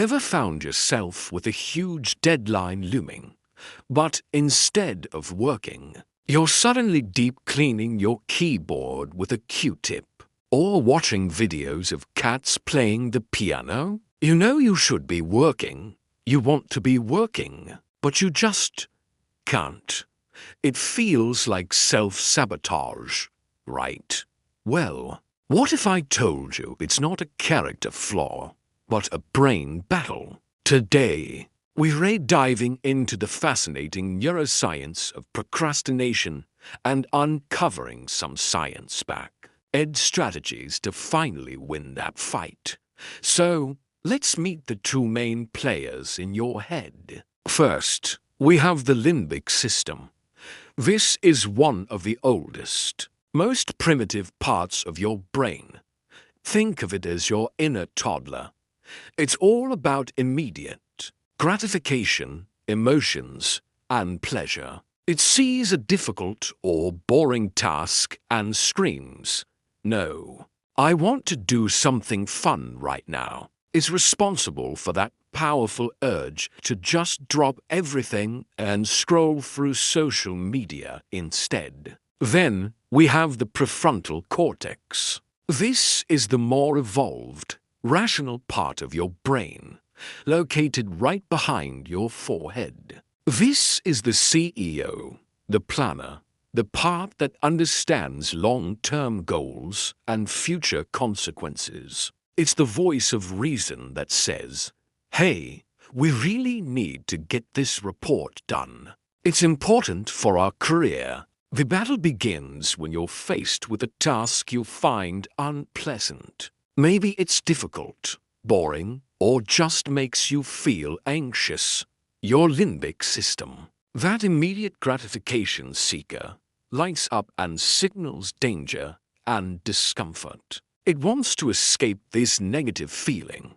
Ever found yourself with a huge deadline looming, but instead of working, you're suddenly deep cleaning your keyboard with a Q-tip, or watching videos of cats playing the piano? You know you should be working, you want to be working, but you just can't. It feels like self-sabotage, right? Well, what if I told you it's not a character flaw, but a brain battle? Today, we're diving into the fascinating neuroscience of procrastination and uncovering some science-backed strategies to finally win that fight. So, let's meet the two main players in your head. First, we have the limbic system. This is one of the oldest, most primitive parts of your brain. Think of it as your inner toddler. It's all about immediate gratification, emotions, and pleasure. It sees a difficult or boring task and screams, "No, I want to do something fun right now." It's responsible for that powerful urge to just drop everything and scroll through social media instead. Then we have the prefrontal cortex. This is the more evolved, rational part of your brain, located right behind your forehead. This is the CEO, the planner, the part that understands long-term goals and future consequences. It's the voice of reason that says, "Hey, we really need to get this report done. It's important for our career." The battle begins when you're faced with a task you find unpleasant. Maybe it's difficult, boring, or just makes you feel anxious. Your limbic system, that immediate gratification seeker, lights up and signals danger and discomfort. It wants to escape this negative feeling.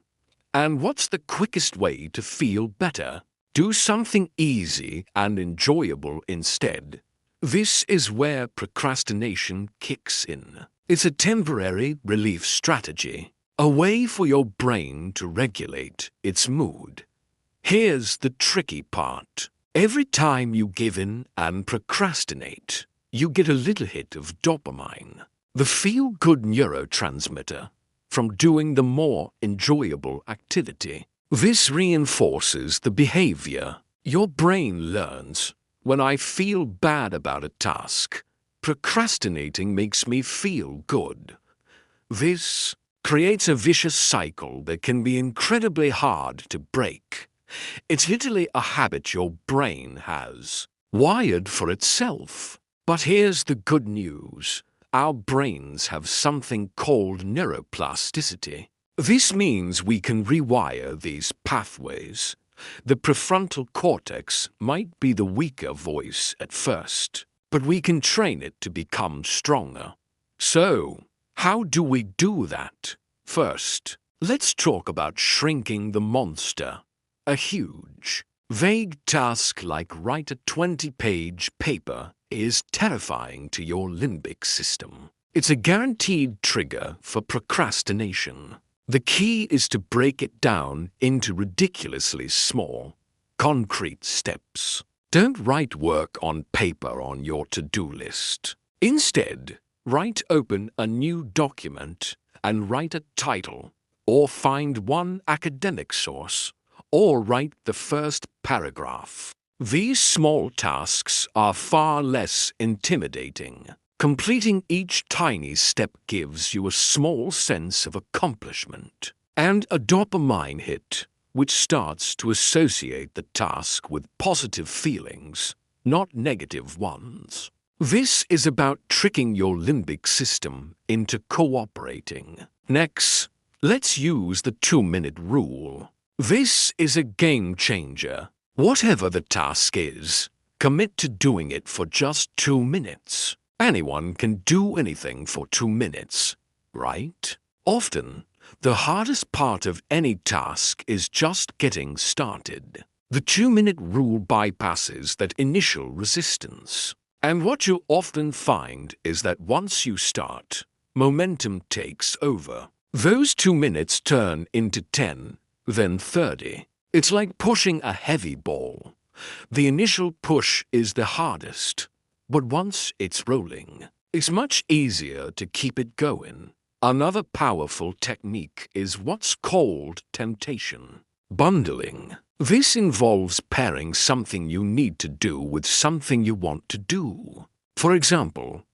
And what's the quickest way to feel better? Do something easy and enjoyable instead. This is where procrastination kicks in. It's a temporary relief strategy, a way for your brain to regulate its mood. Here's the tricky part. Every time you give in and procrastinate, you get a little hit of dopamine, the feel-good neurotransmitter, from doing the more enjoyable activity. This reinforces the behavior. Your brain learns, when I feel bad about a task, procrastinating makes me feel good. This creates a vicious cycle that can be incredibly hard to break. It's literally a habit your brain has wired for itself. But here's the good news. Our brains have something called neuroplasticity. This means we can rewire these pathways. The prefrontal cortex might be the weaker voice at first, but we can train it to become stronger. So, how do we do that? First, let's talk about shrinking the monster. A huge, vague task like write a 20-page paper is terrifying to your limbic system. It's a guaranteed trigger for procrastination. The key is to break it down into ridiculously small, concrete steps. Don't write work on paper on your to-do list. Instead, write open a new document and write a title, or find one academic source, or write the first paragraph. These small tasks are far less intimidating. Completing each tiny step gives you a small sense of accomplishment and a dopamine hit, which starts to associate the task with positive feelings, not negative ones. This is about tricking your limbic system into cooperating. Next, let's use the 2-minute rule. This is a game changer. Whatever the task is, commit to doing it for just 2 minutes. Anyone can do anything for 2 minutes, right? Often, the hardest part of any task is just getting started. The 2-minute rule bypasses that initial resistance. And what you often find is that once you start, momentum takes over. Those 2 minutes turn into 10, then 30. It's like pushing a heavy ball. The initial push is the hardest, but once it's rolling, it's much easier to keep it going. Another powerful technique is what's called temptation bundling. This involves pairing something you need to do with something you want to do. For example,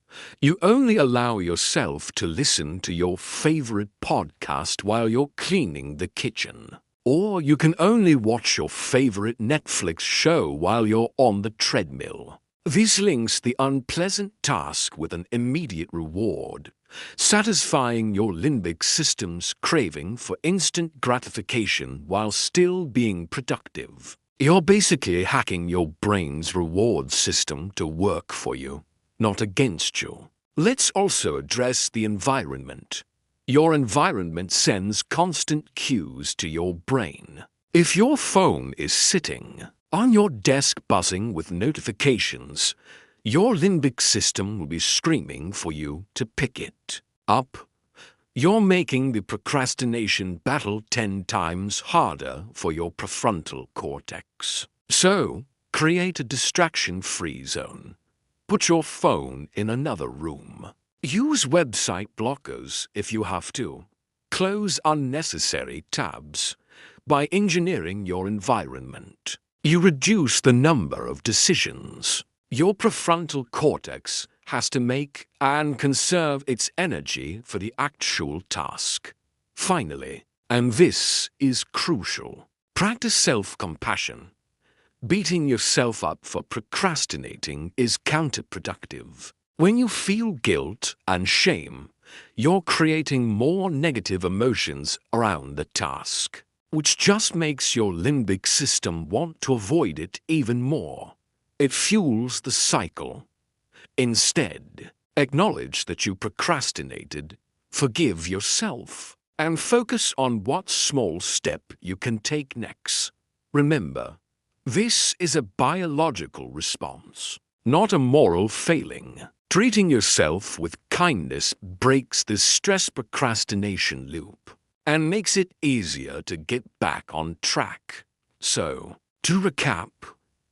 you only allow yourself to listen to your favorite podcast while you're cleaning the kitchen. Or you can only watch your favorite Netflix show while you're on the treadmill. This links the unpleasant task with an immediate reward, satisfying your limbic system's craving for instant gratification while still being productive. You're basically hacking your brain's reward system to work for you, not against you. Let's also address the environment. Your environment sends constant cues to your brain. If your phone is sitting on your desk buzzing with notifications, your limbic system will be screaming for you to pick it up. You're making the procrastination battle 10 times harder for your prefrontal cortex. So, create a distraction-free zone. Put your phone in another room. Use website blockers if you have to. Close unnecessary tabs. By engineering your environment, you reduce the number of decisions your prefrontal cortex has to make and conserve its energy for the actual task. Finally, and this is crucial, practice self-compassion. Beating yourself up for procrastinating is counterproductive. When you feel guilt and shame, you're creating more negative emotions around the task, which just makes your limbic system want to avoid it even more. It fuels the cycle. Instead, acknowledge that you procrastinated, forgive yourself, and focus on what small step you can take next. Remember, this is a biological response, not a moral failing. Treating yourself with kindness breaks the stress procrastination loop and makes it easier to get back on track. So, to recap,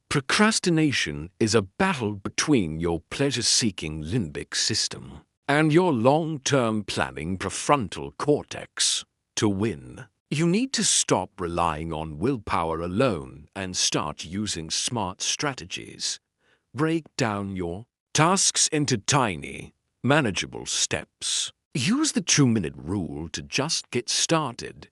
procrastination is a battle between your pleasure-seeking limbic system and your long-term planning prefrontal cortex. To win, you need to stop relying on willpower alone and start using smart strategies. Break down your tasks into tiny, manageable steps. Use the 2-minute rule to just get started.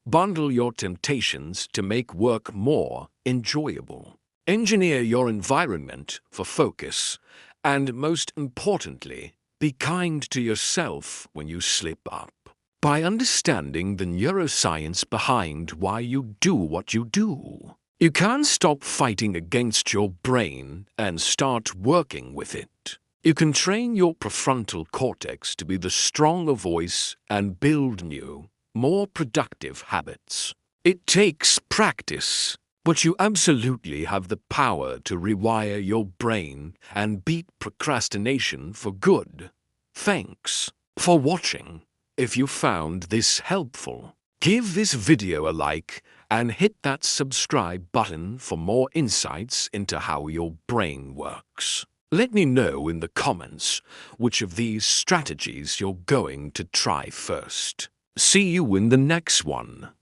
Bundle your temptations to make work more enjoyable. Engineer your environment for focus. And most importantly, be kind to yourself when you slip up. By understanding the neuroscience behind why you do what you do, you can stop fighting against your brain and start working with it. You can train your prefrontal cortex to be the stronger voice and build new, more productive habits. It takes practice, but you absolutely have the power to rewire your brain and beat procrastination for good. Thanks for watching. If you found this helpful, give this video a like and hit that subscribe button for more insights into how your brain works. Let me know in the comments which of these strategies you're going to try first. See you in the next one.